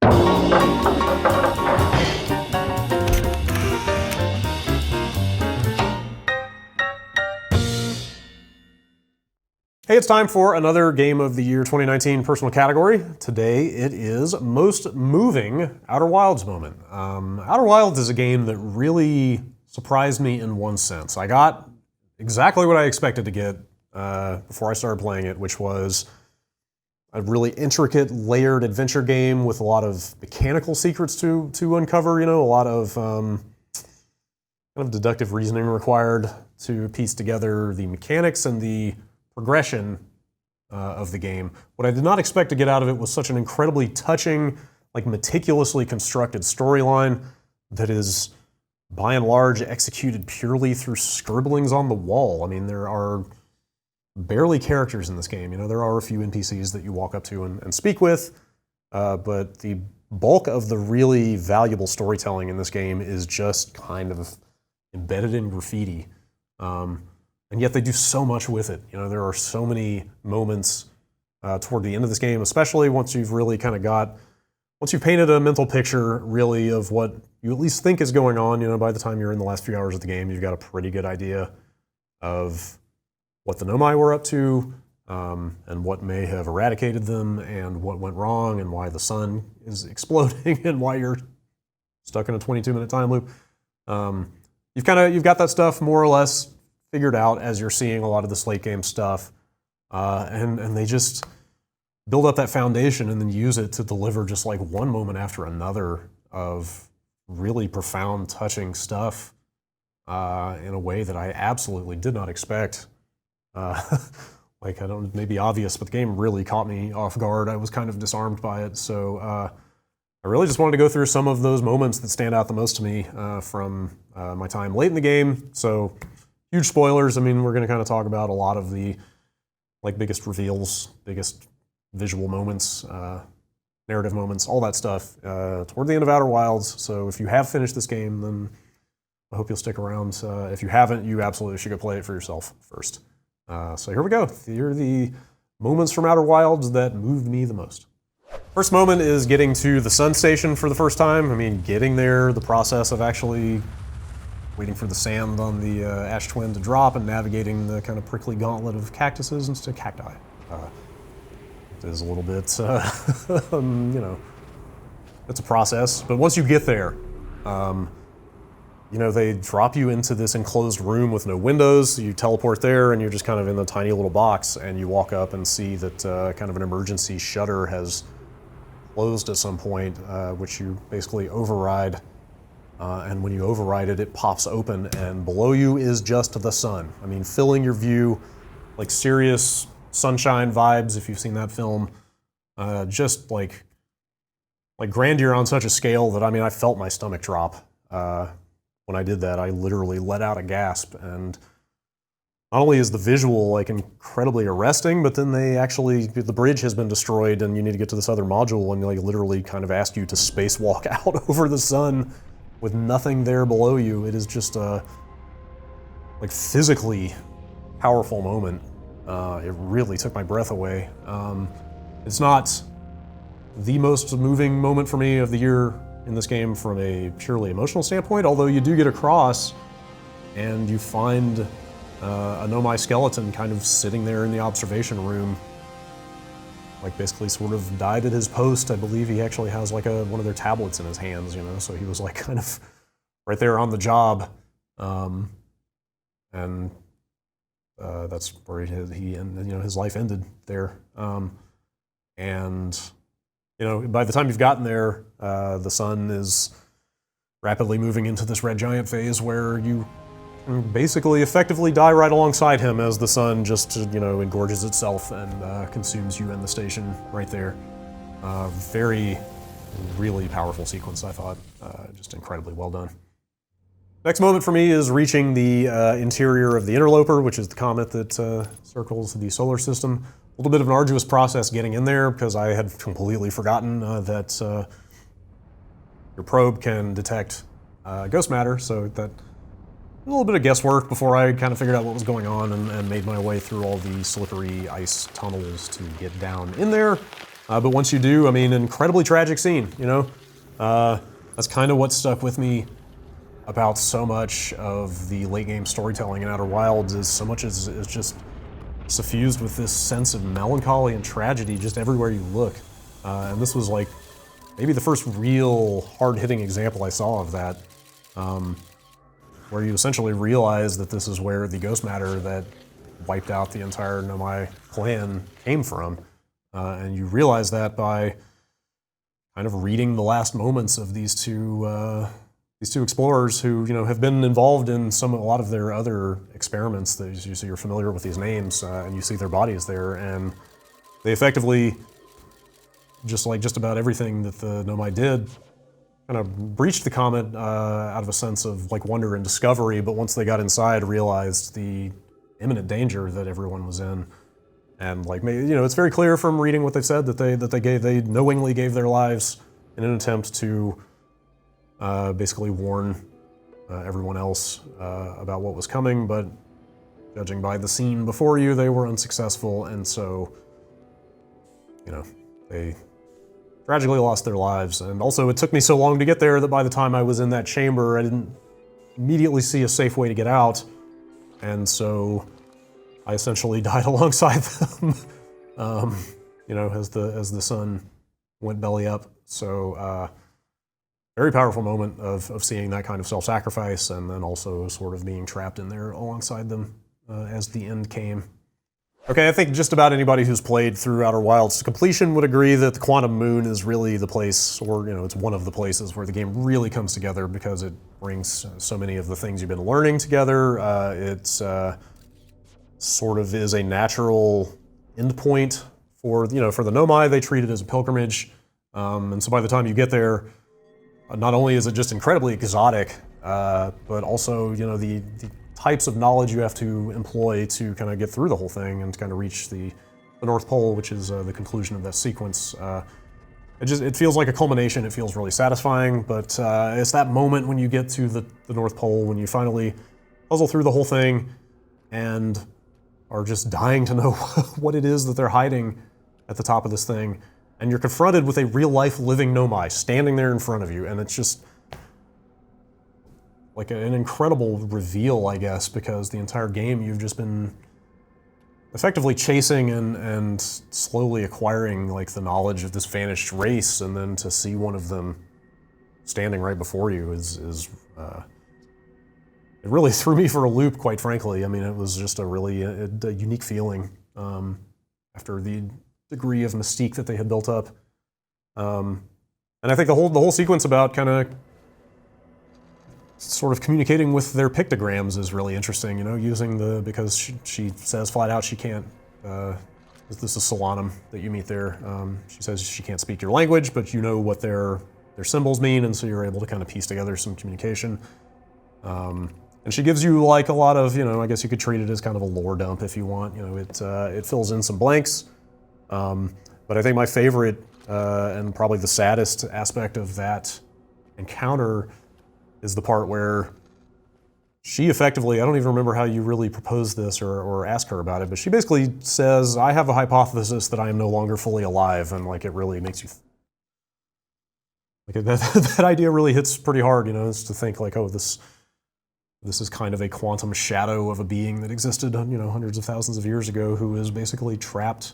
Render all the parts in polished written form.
Hey, it's time for another Game of the Year 2019 personal category. Today it is Most Moving Outer Wilds Moment. Outer Wilds is a game that really surprised me in one sense. I got exactly what I expected to get before I started playing it, which was a really intricate, layered adventure game with a lot of mechanical secrets to uncover, a lot of kind of deductive reasoning required to piece together the mechanics and the progression of the game. What I did not expect to get out of it was such an incredibly touching, meticulously constructed storyline that is, by and large, executed purely through scribblings on the wall. I mean, there are barely characters in this game. There are a few NPCs that you walk up to and speak with, but the bulk of the really valuable storytelling in this game is just kind of embedded in graffiti. And yet they do so much with it. There are so many moments toward the end of this game, especially once you've really kind of once you've painted a mental picture really of what you at least think is going on. By the time you're in the last few hours of the game, you've got a pretty good idea of what the Nomai were up to, and what may have eradicated them, and what went wrong, and why the sun is exploding, and why you're stuck in a 22-minute time loop. You've got that stuff more or less figured out as you're seeing a lot of the late game stuff, and they just build up that foundation and then use it to deliver just one moment after another of really profound, touching stuff in a way that I absolutely did not expect. It may be obvious, but the game really caught me off guard. I was kind of disarmed by it, so I really just wanted to go through some of those moments that stand out the most to me from my time late in the game. So, huge spoilers. I mean, we're going to kind of talk about a lot of the biggest reveals, biggest visual moments, narrative moments, all that stuff toward the end of Outer Wilds. So if you have finished this game, then I hope you'll stick around. If you haven't, you absolutely should go play it for yourself first. So here we go. Here are the moments from Outer Wilds that moved me the most. First moment is getting to the sun station for the first time. I mean, getting there, the process of actually waiting for the sand on the ash twin to drop and navigating the kind of prickly gauntlet of cactuses instead of cacti. It is a little bit, it's a process. But once you get there, they drop you into this enclosed room with no windows. You teleport there and you're just kind of in the tiny little box, and you walk up and see that kind of an emergency shutter has closed at some point, which you basically override. And when you override it, it pops open, and below you is just the sun. I mean, filling your view, serious sunshine vibes, if you've seen that film. Just like grandeur on such a scale that, I felt my stomach drop. When I did that, I literally let out a gasp. And not only is the visual incredibly arresting, but then the bridge has been destroyed, and you need to get to this other module, and literally kind of ask you to spacewalk out over the sun with nothing there below you. It is just a physically powerful moment. It really took my breath away. It's not the most moving moment for me of the year in this game from a purely emotional standpoint, although you do get across and you find a Nomai skeleton kind of sitting there in the observation room, basically sort of died at his post. I believe he actually has one of their tablets in his hands, so he was kind of right there on the job. And that's where his life ended there. And by the time you've gotten there, the sun is rapidly moving into this red giant phase where you basically effectively die right alongside him as the sun just engorges itself and consumes you and the station right there. Very, really powerful sequence, I thought. Just incredibly well done. Next moment for me is reaching the interior of the Interloper, which is the comet that circles the solar system. A little bit of an arduous process getting in there because I had completely forgotten that your probe can detect ghost matter, so that a little bit of guesswork before I kind of figured out what was going on and made my way through all the slippery ice tunnels to get down in there. But once you do, I mean, incredibly tragic scene, you know? That's kind of what stuck with me about so much of the late game storytelling in Outer Wilds, is so much is just suffused with this sense of melancholy and tragedy just everywhere you look. And this was like maybe the first real hard-hitting example I saw of that, where you essentially realize that this is where the ghost matter that wiped out the entire Nomai clan came from. And you realize that by kind of reading the last moments of these two explorers who, you know, have been involved in a lot of their other experiments. That you see, you're familiar with these names, and you see their bodies there, and they effectively, just like just about everything that the Nomai did, kind of breached the comet out of a sense of like wonder and discovery. But once they got inside, realized the imminent danger that everyone was in. And like, you know, it's very clear from reading what they've said that they knowingly gave their lives in an attempt to basically warn everyone else about what was coming. But judging by the scene before you, they were unsuccessful, and so, you know, they tragically lost their lives. And also, it took me so long to get there that by the time I was in that chamber, I didn't immediately see a safe way to get out, and so I essentially died alongside them, you know, as the sun went belly up. So, very powerful moment of seeing that kind of self-sacrifice, and then also sort of being trapped in there alongside them as the end came. Okay, I think just about anybody who's played through Outer Wilds to completion would agree that the Quantum Moon is really the place, or, you know, it's one of the places where the game really comes together, because it brings so many of the things you've been learning together. It's sort of is a natural endpoint for, you know, for the Nomai. They treat it as a pilgrimage, and so by the time you get there, not only is it just incredibly exotic, but also, you know, the types of knowledge you have to employ to kind of get through the whole thing and to kind of reach the North Pole, which is the conclusion of that sequence. It feels like a culmination. It feels really satisfying, but it's that moment when you get to the North Pole, when you finally puzzle through the whole thing and are just dying to know what it is that they're hiding at the top of this thing. And you're confronted with a real-life living Nomai standing there in front of you, and it's just like an incredible reveal, I guess, because the entire game you've just been effectively chasing and slowly acquiring like the knowledge of this vanished race, and then to see one of them standing right before you is it really threw me for a loop, quite frankly. I mean, it was just a really a unique feeling after the degree of mystique that they had built up. And I think the whole sequence about kind of sort of communicating with their pictograms is really interesting, you know, using because she says flat out she can't, this is Solanum that you meet there. She says she can't speak your language, but you know what their symbols mean, and so you're able to kind of piece together some communication. And she gives you like a lot of, you know, I guess you could treat it as kind of a lore dump if you want. You know, it fills in some blanks. But I think my favorite and probably the saddest aspect of that encounter is the part where she effectively, I don't even remember how you really proposed this or ask her about it, but she basically says, I have a hypothesis that I am no longer fully alive, and like it really makes you, like that idea really hits pretty hard, you know, is to think like, oh, this is kind of a quantum shadow of a being that existed, you know, hundreds of thousands of years ago, who is basically trapped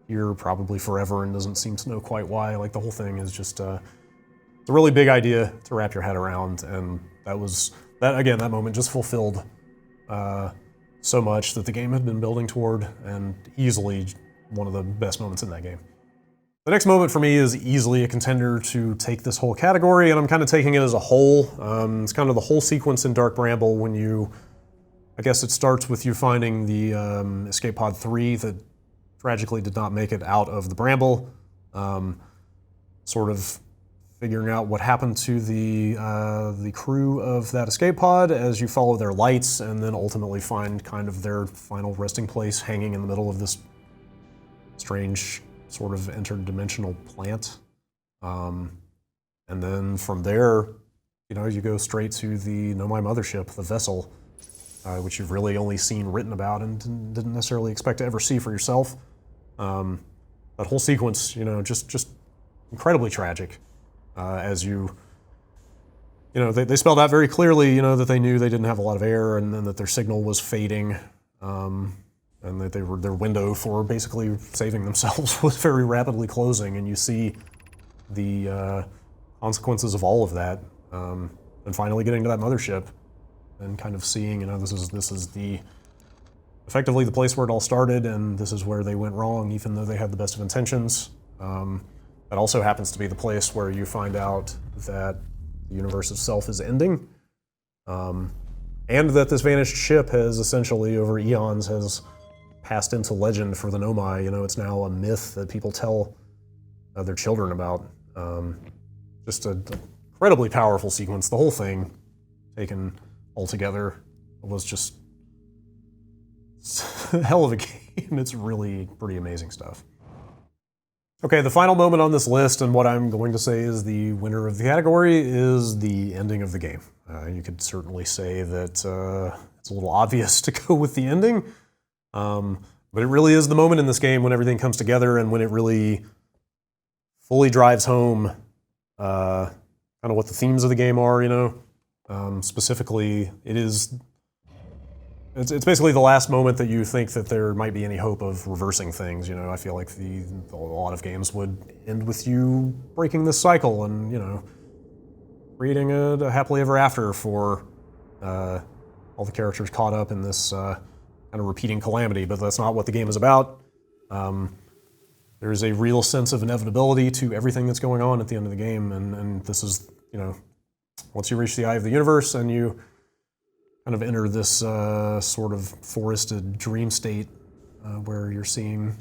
here probably forever and doesn't seem to know quite why. Like the whole thing is just it's a really big idea to wrap your head around, and that moment just fulfilled so much that the game had been building toward, and easily one of the best moments in that game. The next moment for me is easily a contender to take this whole category, and I'm kind of taking it as a whole. It's kind of the whole sequence in Dark Bramble when I guess it starts with you finding the escape pod 3 that tragically did not make it out of the Bramble, sort of figuring out what happened to the crew of that escape pod as you follow their lights, and then ultimately find kind of their final resting place hanging in the middle of this strange sort of interdimensional plant. And then from there, you know, you go straight to the Nomai mothership, the vessel, which you've really only seen written about and didn't necessarily expect to ever see for yourself. that whole sequence, you know, just incredibly tragic. As you know, they spelled out very clearly, you know, that they knew they didn't have a lot of air, and then that their signal was fading, and that their window for basically saving themselves was very rapidly closing, and you see the consequences of all of that, and finally getting to that mothership, and kind of seeing, you know, this is effectively the place where it all started, and this is where they went wrong, even though they had the best of intentions. That also happens to be the place where you find out that the universe itself is ending, and that this vanished ship has essentially, over eons, has passed into legend for the Nomai. You know, it's now a myth that people tell their children about. Just an incredibly powerful sequence. The whole thing, taken all together, was just a hell of a game. It's really pretty amazing stuff. Okay, the final moment on this list, and what I'm going to say is the winner of the category, is the ending of the game. You could certainly say that it's a little obvious to go with the ending, but it really is the moment in this game when everything comes together and when it really fully drives home kind of what the themes of the game are, you know. Specifically, it's basically the last moment that you think that there might be any hope of reversing things. You know, I feel like a lot of games would end with you breaking this cycle and, you know, creating a happily ever after for all the characters caught up in this kind of repeating calamity, but that's not what the game is about. There's a real sense of inevitability to everything that's going on at the end of the game, and this is, you know, once you reach the eye of the universe and you kind of enter this sort of forested dream state where you're seeing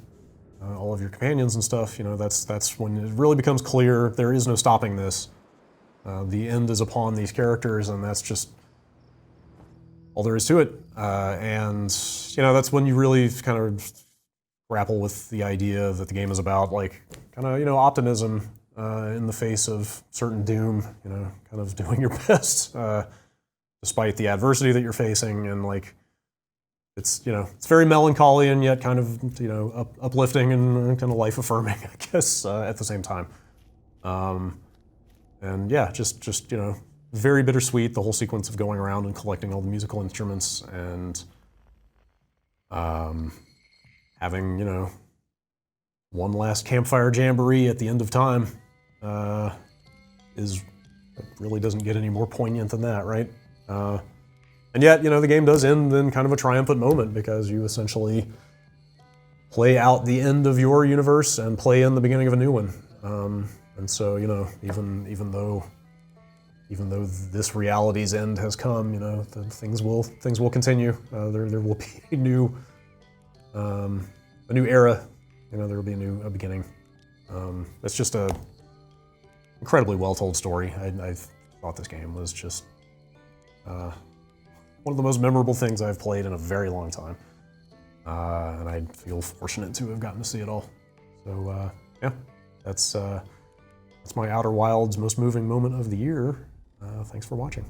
all of your companions and stuff, you know, that's when it really becomes clear there is no stopping this. The end is upon these characters, and that's just all there is to it. And, you know, that's when you really kind of grapple with the idea that the game is about, like, kind of, you know, optimism in the face of certain doom, you know, kind of doing your best despite the adversity that you're facing, and, like, it's, you know, it's very melancholy and yet kind of, you know, uplifting and kind of life-affirming, I guess, at the same time. And yeah, just, you know, very bittersweet, the whole sequence of going around and collecting all the musical instruments and having, you know, one last campfire jamboree at the end of time it really doesn't get any more poignant than that, right? And yet, you know, the game does end in kind of a triumphant moment, because you essentially play out the end of your universe and play in the beginning of a new one. And so, you know, even though this reality's end has come, you know, things will continue. There will be a new era. You know, there will be a beginning. It's just a incredibly well told story. I thought this game was just one of the most memorable things I've played in a very long time. And I feel fortunate to have gotten to see it all. So yeah, that's my Outer Wilds most moving moment of the year. Thanks for watching.